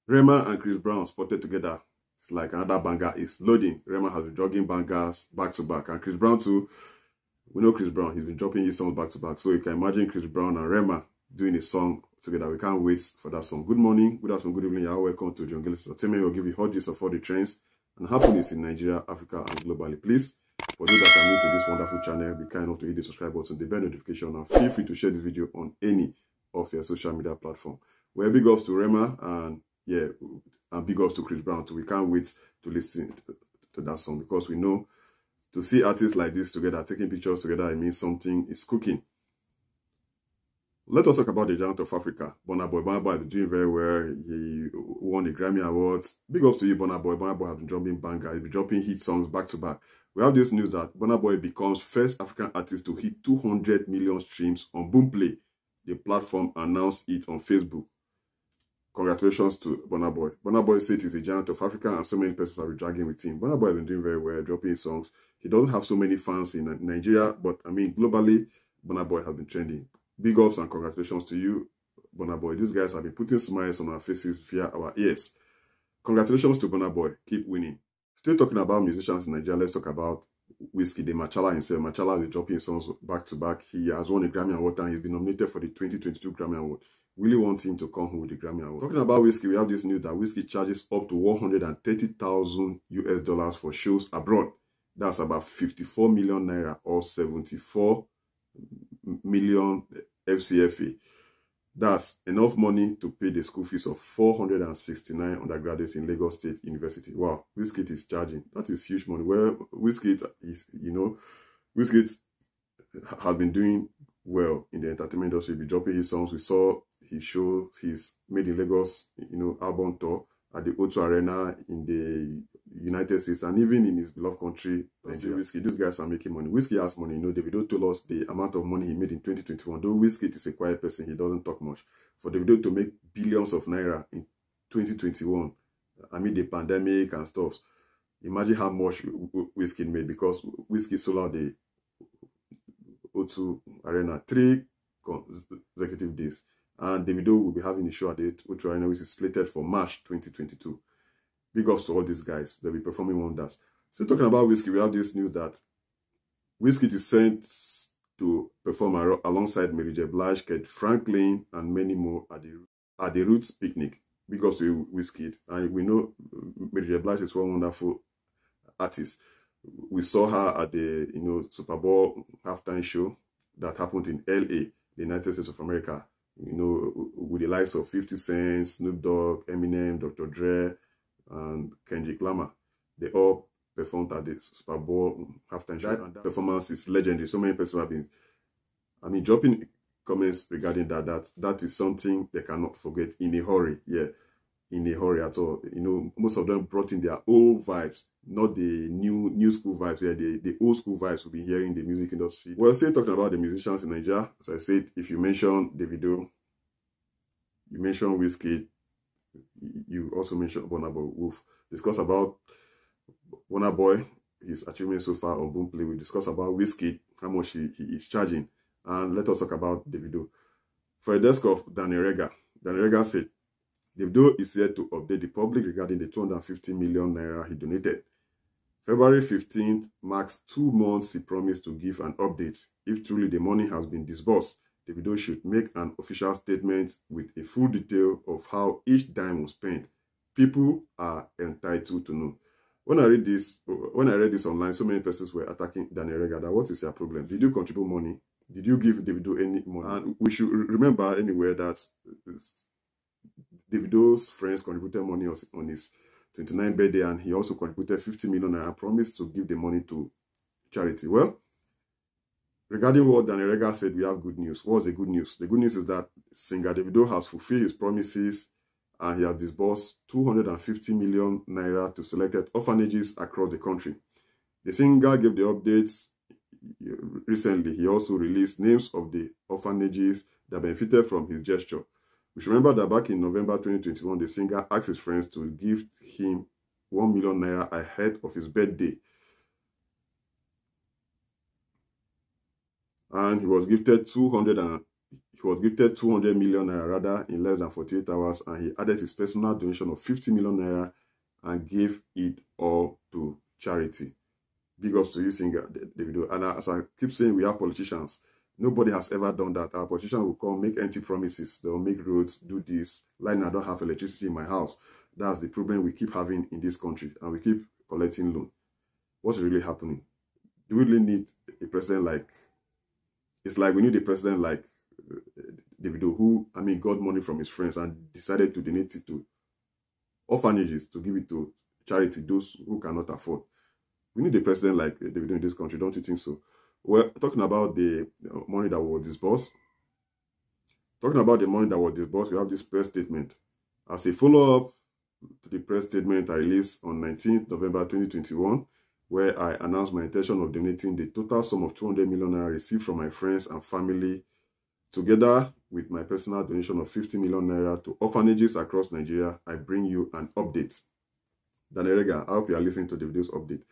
Rema and Chris Brown spotted together. It's like another banger is loading. Rema has been drugging bangers back to back. And Chris Brown too. We know Chris Brown. He's been dropping his songs back to back. So you can imagine Chris Brown and Rema doing a song together. We can't wait for that song. Good morning, good afternoon, good evening. You're welcome to John Gillis Entertainment. We'll give you hot gist of all the trends and happiness in Nigeria, Africa, and globally. Please, for those that are new to this wonderful channel, be kind enough to hit the subscribe button, the bell notification, and feel free to share this video on any of your social media platform. We're big ups to Rema and big ups to Chris Brown too. We can't wait to listen to that song because we know to see artists like this together, taking pictures together, it means something is cooking. Let us talk about the giant of Africa, Burna Boy. Burna Boy has been doing very well. He won the Grammy Awards. Big ups to you, Burna Boy. Burna Boy has been dropping bangers. He's been dropping hit songs back to back. We have this news that Burna Boy becomes first African artist to hit 200 million streams on Boomplay. The platform announced it on Facebook. Congratulations to Burna Boy. Burna Boy said he's a giant of Africa and so many persons are dragging with him. Burna Boy has been doing very well, dropping songs. He doesn't have so many fans in Nigeria, but I mean, globally, Burna Boy has been trending. Big ups and congratulations to you, Burna Boy. These guys have been putting smiles on our faces via our ears. Congratulations to Burna Boy. Keep winning. Still talking about musicians in Nigeria, let's talk about Wizkid, the Machala himself. Machala is dropping songs back to back. He has won a Grammy Award and he's been nominated for the 2022 Grammy Award. Really want him to come home with the Grammy Award. Talking about Wizkid, we have this news that Wizkid charges up to $130,000 US for shows abroad. That's about 54 million naira or 74 million FCFA. That's enough money to pay the school fees of 469 undergraduates in Lagos State University. Wow, Wizkid is charging. That is huge money. Well, Wizkid is, Wizkid has been doing well in the entertainment industry. He's been dropping his songs. We saw his shows, his Made in Lagos, album tour at the O2 Arena in the United States and even in his beloved country, Nigeria. Wizkid, these guys are making money. Wizkid has money. Davido told us the amount of money he made in 2021. Though Wizkid is a quiet person, he doesn't talk much. For Davido to make billions of naira in 2021, amid the pandemic and stuff, imagine how much Wizkid made because Wizkid sold out the O2 Arena 3 consecutive days. And Davido will be having a show at the O2 Arena, which is slated for March 2022. Big ups to all these guys. They'll be performing wonders. So talking about Wizkid, we have this news that Wizkid is sent to perform alongside Mary J. Blige, Kate Franklin, and many more at the Roots picnic. Big ups to Wizkid. And we know Mary J. Blige is one wonderful artist. We saw her at the Super Bowl halftime show that happened in LA, the United States of America. With the likes of 50 Cent, Snoop Dogg, Eminem, Dr. Dre, and Kendrick Lamar. They all performed at the Super Bowl halftime show. And that performance is legendary. So many persons have been, dropping comments regarding that is something they cannot forget in a hurry. Yeah, in a hurry at all. Most of them brought in their old vibes, not the new school vibes. Yeah, the old school vibes we'll be hearing in the music industry. We're still talking about the musicians in Nigeria. As I said, if you mention Davido, you mention Wizkid, you also mentioned Burna Boy. We've discussed about Burna Boy, his achievements so far on Boomplay. We discussed about Wizkid, how much he is charging. And let us talk about Davido. For a desk of Daniel Rega said, Davido is here to update the public regarding the 250 million naira he donated. February 15th marks 2 months he promised to give an update. If truly the money has been disbursed, Davido should make an official statement with a full detail of how each dime was spent. People are entitled to know. When I read this online, so many persons were attacking Daniel Rega. What is your problem? Did you contribute money? Did you give Davido any money? And we should remember anyway that Davido's friends contributed money on his 29th birthday, and he also contributed 50 million and promised to give the money to charity. Well, regarding what Daniel Rega said, we have good news. What's the good news? The good news is that singer Davido has fulfilled his promises and he has disbursed 250 million naira to selected orphanages across the country. The singer gave the updates recently. He also released names of the orphanages that benefited from his gesture. We should remember that back in November 2021, the singer asked his friends to give him 1 million naira ahead of his birthday. And he was gifted 200 he was gifted 200 million naira rather in less than 48 hours, and he added his personal donation of 50 million naira and gave it all to charity. Big ups to you, singer Davido. And as I keep saying, we have politicians. Nobody has ever done that. Our politicians will come, make empty promises. They'll make roads, do this. Like, I don't have electricity in my house. That's the problem we keep having in this country. And we keep collecting loan. What's really happening? Do we really need a president like... It's like we need a president like Davido, who, I mean, got money from his friends and decided to donate it to orphanages, to give it to charity, those who cannot afford. We need a president like Davido in this country, don't you think so? Well, talking about the money that was disbursed, we have this press statement. As a follow-up to the press statement I released on 19th November 2021, where I announced my intention of donating the total sum of 200 million naira received from my friends and family, together with my personal donation of 50 million naira to orphanages across Nigeria. I bring you an update. Daniel Rega, I hope you are listening to the video's update.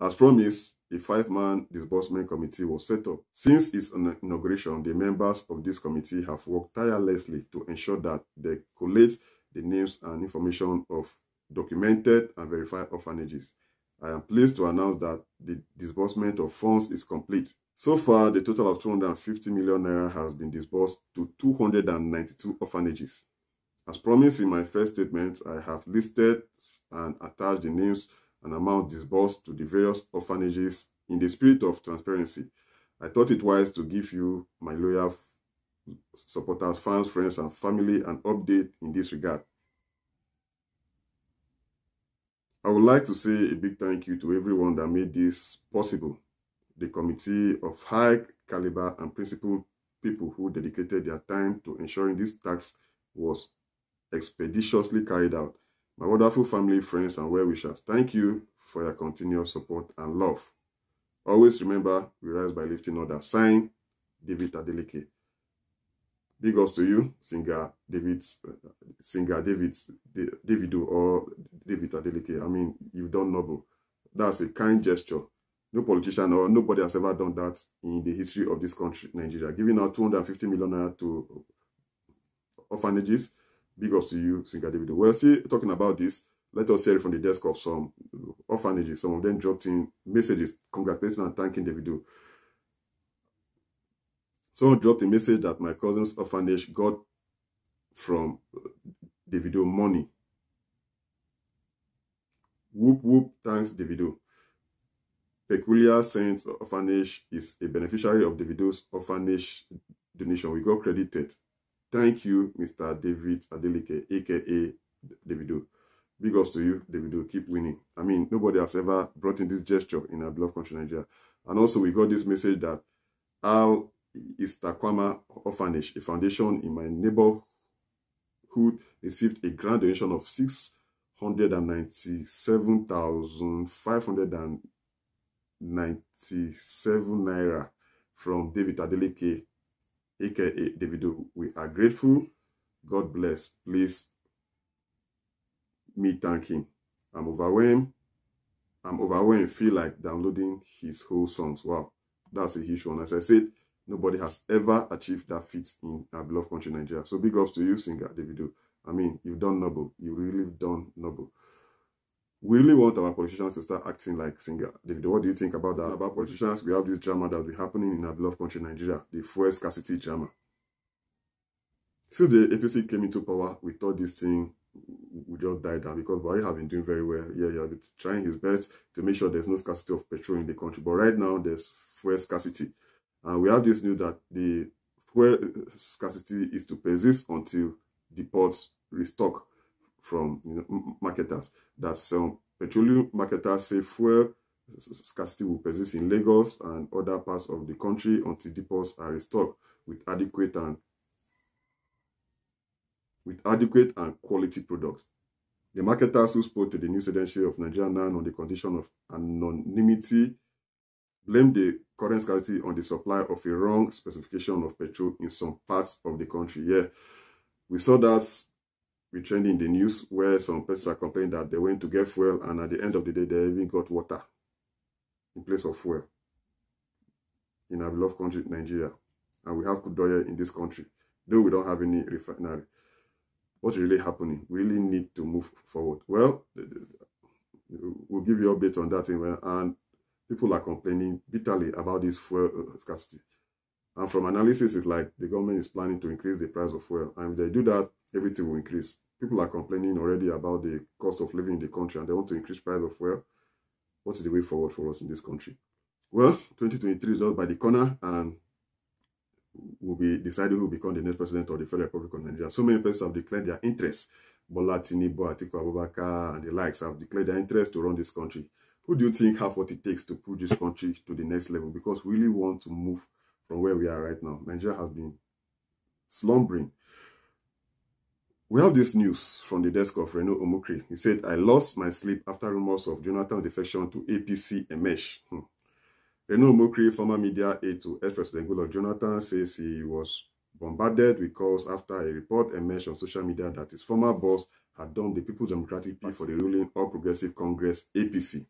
As promised, a 5-man disbursement committee was set up. Since its inauguration, the members of this committee have worked tirelessly to ensure that they collate the names and information of documented and verified orphanages. I am pleased to announce that the disbursement of funds is complete. So far, the total of 250 million naira has been disbursed to 292 orphanages. As promised in my first statement, I have listed and attached the names and amount disbursed to the various orphanages in the spirit of transparency. I thought it wise to give you, my loyal supporters, fans, friends, and family, an update in this regard. I would like to say a big thank you to everyone that made this possible. The committee of high caliber and principled people who dedicated their time to ensuring this task was expeditiously carried out. My wonderful family, friends, and well-wishers, thank you for your continuous support and love. Always remember, we rise by lifting others. Signed, Davido. Big ups to you, singer Davido or David Adeleke. I mean, you've done noble. That's a kind gesture. No politician or nobody has ever done that in the history of this country, Nigeria. Giving out 250 million naira to orphanages. Big ups to you, singer Davido. Well, see, talking about this, let us hear it from the desk of some orphanages. Some of them dropped in messages congratulating and thanking Davido. Someone dropped a message that my cousin's orphanage got from Davido money. Whoop whoop, thanks Davido. Peculiar Saint Orphanage is a beneficiary of Davido's orphanage donation. We got credited. Thank you, Mr. David Adeleke, aka Davido. Big ups to you, Davido. Keep winning. I mean, nobody has ever brought in this gesture in our beloved country, Nigeria. And also, we got this message that Al Istakwama Orphanage, a foundation in my neighborhood, received a grand donation of 697,597 naira from David Adeleke, aka Davido. We are grateful. God bless. Please, me thank him. I'm overwhelmed. Feel like downloading his whole songs. Wow, that's a huge one. As I said, nobody has ever achieved that feat in our beloved country, Nigeria. So big ups to you, singer Davido. I mean, you've done noble. You really done noble. We really want our politicians to start acting like singer Davido. What do you think about that? About politicians, we have this drama that will be happening in our beloved country, Nigeria, the fuel scarcity drama. Since the APC came into power, we thought this thing would just die down because Buhari have been doing very well. Yeah, he has been trying his best to make sure there's no scarcity of petrol in the country. But right now, there's fuel scarcity. And we have this news that the fuel scarcity is to persist until the ports restock from marketers. That some petroleum marketers say fuel scarcity will persist in Lagos and other parts of the country until depots are restocked with adequate and quality products. The marketers who spoke to the news agency of Nigeria Now on the condition of anonymity blamed the current scarcity on the supply of a wrong specification of petrol in some parts of the country. Yeah, we saw that we trending in the news where some persons are complaining that they went to get fuel and at the end of the day, they even got water in place of fuel in our beloved country, Nigeria. and we have crude oil in this country, though we don't have any refinery. What's really happening? We really need to move forward. Well, we'll give you updates on that, and people are complaining bitterly about this fuel scarcity. And from analysis, it's like the government is planning to increase the price of fuel. And if they do that, everything will increase. People are complaining already about the cost of living in the country, and they want to increase price of fuel. What's the way forward for us in this country? Well, 2023 is just by the corner, and we'll be deciding who will become the next president of the Federal Republic of Nigeria. So many persons have declared their interest. Bola Tinubu, Atiku Abubakar, and the likes have declared their interest to run this country. Who do you think have what it takes to push this country to the next level? Because we really want to move from where we are right now. Nigeria has been slumbering. We have this news from the desk of Reno Omukri. He said, I lost my sleep after rumors of Jonathan's defection to APC emerged. Reno Omukri, former media aide to ex-President Goodluck Jonathan, says he was bombarded with calls after a report emerged on social media that his former boss had done the People's Democratic Party for the ruling All Progressive Congress, APC.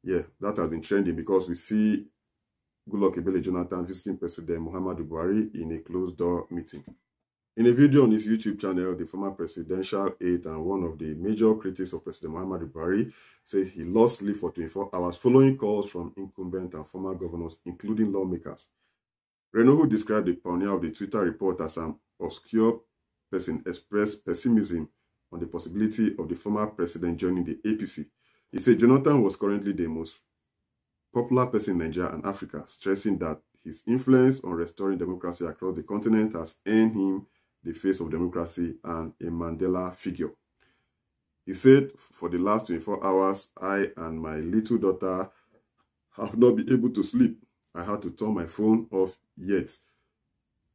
Yeah, that has been trending because we see Goodluck Ebele Jonathan visiting President Muhammadu Buhari in a closed-door meeting. In a video on his YouTube channel, the former presidential aide and one of the major critics of President Muhammadu Buhari said he lost sleep for 24 hours following calls from incumbent and former governors, including lawmakers. Reno, who described the pioneer of the Twitter report as an obscure person, expressed pessimism on the possibility of the former president joining the APC. He said Jonathan was currently the most popular person in Nigeria and Africa, stressing that his influence on restoring democracy across the continent has earned him the face of democracy and a Mandela figure. He said, for the last 24 hours, I and my little daughter have not been able to sleep. I had to turn my phone off, yet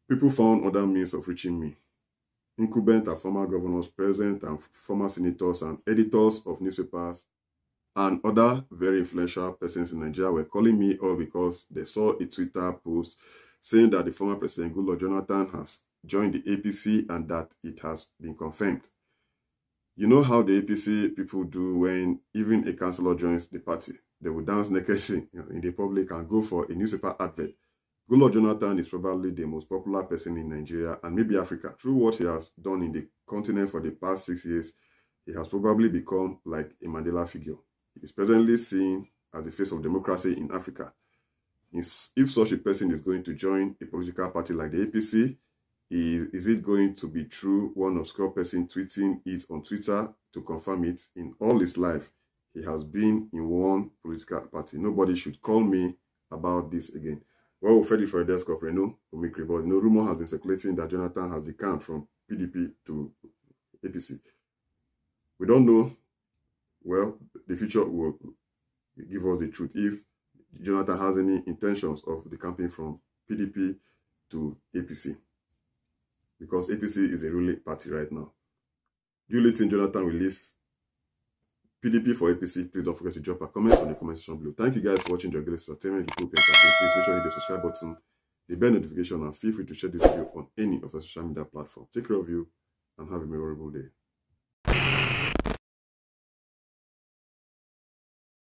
people found other means of reaching me. Incumbent and former governors present and former senators and editors of newspapers and other very influential persons in Nigeria were calling me all because they saw a Twitter post saying that the former President Goodluck Jonathan has joined the APC and that it has been confirmed. You know how the APC people do when even a councillor joins the party. They will dance naked in the public and go for a newspaper advert. Goodluck Jonathan is probably the most popular person in Nigeria and maybe Africa. Through what he has done in the continent for the past 6 years, he has probably become like a Mandela figure. He is presently seen as the face of democracy in Africa. If such a person is going to join a political party like the APC, is it going to be through one obscure person tweeting it on Twitter to confirm it? In all his life, he has been in one political party. Nobody should call me about this again. Well, we'll fed it for a desk of Reno Omukri, but no rumor has been circulating that Jonathan has decamped from PDP to APC. We don't know. Well, the future will give us the truth if Jonathan has any intentions of decamping from PDP to APC. Because APC is a ruling party right now. Do you think Jonathan will leave PDP for APC? Please don't forget to drop a comment on the comment section below. Thank you guys for watching the Greatest Entertainment. Please make sure you hit the subscribe button, the bell notification, and feel free to share this video on any of the social media platforms. Take care of you and have a memorable day.